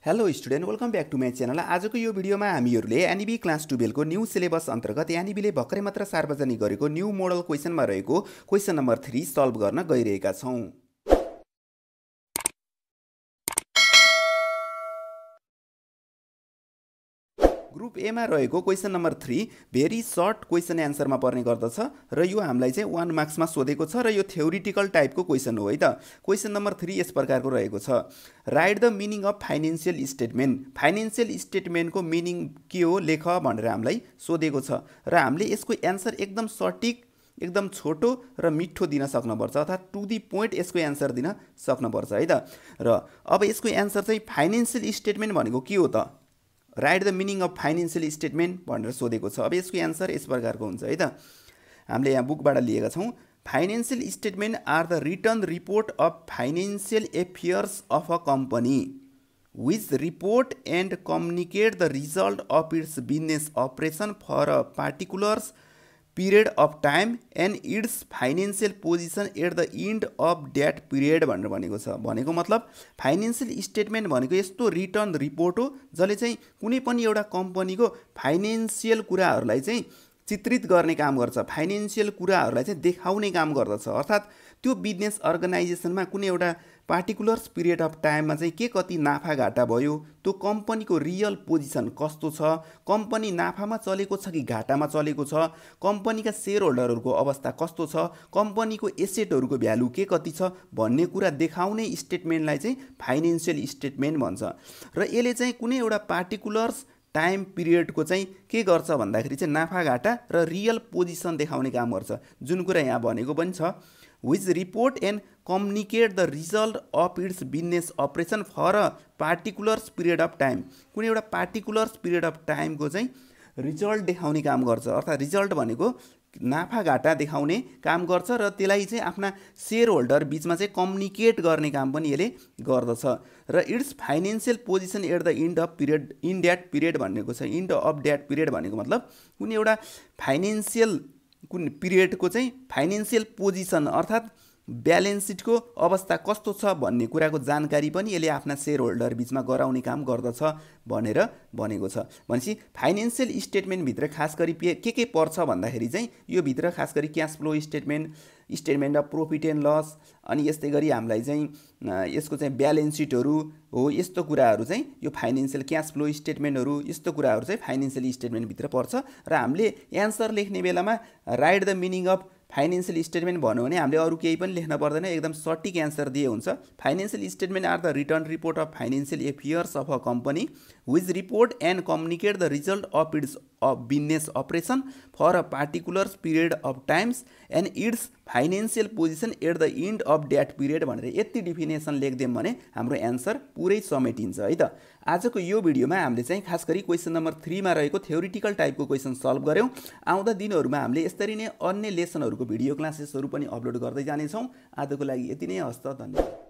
Hello student, welcome back to my channel. आजको यो भिडियोमा हामीहरूले एनइबी क्लास 12 को न्यू सिलेबस अन्तर्गत एनइबीले भर्खरै मात्र सार्वजनिक गरेको न्यू मोडल क्वेसनमा रहेको क्वेसन नम्बर 3 सल्भ गर्न गइरहेका छौं। ग्रुप ए मा रहेको question number 3 very short question एन्सरमा पर्ने गर्दछ र यो हामीलाई चाहिँ 1 मार्क्समा सोधेको छ र यो थ्योरिटिकल टाइपको क्वेसन हो है त। क्वेसन नम्बर 3 यस प्रकारको रहेको छ। Write the meaning of financial statement. Financial स्टेटमेन्टको मिनिङ के हो लेख भनेर हामीलाई सोधेको छ र हामीले यसको एन्सर एकदम सटिक, एकदम छोटो र मिठो दिन सक्नुपर्छ, अर्थात् टु दी पोइन्ट यसको एन्सर दिन सक्नुपर्छ है त। र अब यसको एन्सर चाहिँ फाइनान्शियल स्टेटमेन्ट भनेको के हो त? Right the meaning of financial statement भनेर सोधेको छ। अब यसको एन्सर यस प्रकारको हुन्छ है त। हामीले यहाँ बुकबाट लिएका छौँ। Financial statement are the return report of financial affairs of a company which report and communicate the result of its business operation for a particulars period of time and its financial position at the end of that period भनेर भनेको छ। भनेको मतलब financial statement भनेको यस्तो return report हो जसले चाहिँ कुनै पनि एउटा कम्पनीको फाइनान्शियल कुराहरूलाई चाहिँ चित्रित गर्ने काम गर्छ, फाइनान्शियल कुराहरूलाई चाहिँ देखाउने काम गर्दछ। अर्थात् त्यो बिजनेस अर्गनाइजेसनमा कुनै एउटा पार्टिकुलर्स पिरियड अफ टाइममा चाहिँ के कति नाफा घाटा भयो, त्यो कम्पनीको रियल पोजिसन कस्तो छ, कम्पनी नाफामा चलेको छ कि घाटामा चलेको छ, कम्पनीका सेयर होल्डरहरूको अवस्था कस्तो छ, कम्पनीको एसेटहरूको भ्यालु के कति छ भन्ने कुरा देखाउने स्टेटमेन्टलाई चाहिँ फाइनान्शियल स्टेटमेन्ट भन्छ। र यसले चाहिँ कुनै एउटा पार्टिकुलर्स टाइम पिरियडको चाहिँ के गर्छ भन्दाखेरि चाहिँ नाफा घाटा र रियल पोजिसन देखाउने काम गर्छ, जुन कुरा यहाँ भनेको पनि छ। Which report and communicate the result of its business operation for a particulars period of time. कुनै एउटा पार्टिकुलर्स पिरियड अफ टाइमको चाहिँ रिजल्ट देखाउने काम गर्छ, अर्थात् रिजल्ट भनेको नाफा घाटा देखाउने काम गर्छ र त्यसलाई चाहिँ आफ्ना सेयर होल्डर बिचमा चाहिँ कम्युनिकेट गर्ने काम पनि यसले गर्दछ। र its financial position at the end of period in that period भनेको छ। इन्ड अफ द्याट पिरियड भनेको मतलब कुनै एउटा फाइनान्शियल कुन पिरियडको चाहिँ फाइनान्शियल पोजिसन अर्थात् ब्यालेन्स सिटको अवस्था कस्तो छ भन्ने कुराको जानकारी पनि यसले आफ्ना सेयर होल्डर बिचमा गराउने काम गर्दछ भनेर भनेको छ। भनेपछि फाइनान्शियल स्टेटमेन्टभित्र खास गरी के पर्छ भन्दाखेरि चाहिँ यो भित्र खास गरी cash flow statement, statement of profit and loss, अनि यस्तै गरी हामीलाई चाहिँ यसको चाहिँ ब्यालेन्स सिटहरू हो, यस्तो कुराहरू चाहिँ यो फाइनान्शियल क्यास फ्लो स्टेटमेन्टहरू, यस्तो कुराहरू चाहिँ फाइनान्शियल स्टेटमेन्टभित्र पर्छ। र हामीले एन्सर लेख्ने बेलामा right the meaning of financial statement भन्यो भने हामीले अरू केही पनि लेख्न पर्दैन, एकदम सटिक एन्सर दिए हुन्छ। Financial statement are the return report of financial affairs of a company which report and communicate the result of its business operation for a particulars period of times and its financial position at the end of that period भनेर यति definition लेखिदियौँ भने हाम्रो answer पुरै समेटिन्छ है त। आजको यो भिडियोमा हामीले चाहिँ खास गरी क्वेसन नम्बर 3 मा रहेको थ्योरिटिकल टाइपको क्वेसन सल्भ गऱ्यौँ। आउँदा दिनहरूमा हामीले यसरी नै अन्य लेसनहरूको भिडियो क्लासेसहरू पनि अपलोड गर्दै जानेछौँ। आजको लागि यति नै, हस्त, धन्यवाद।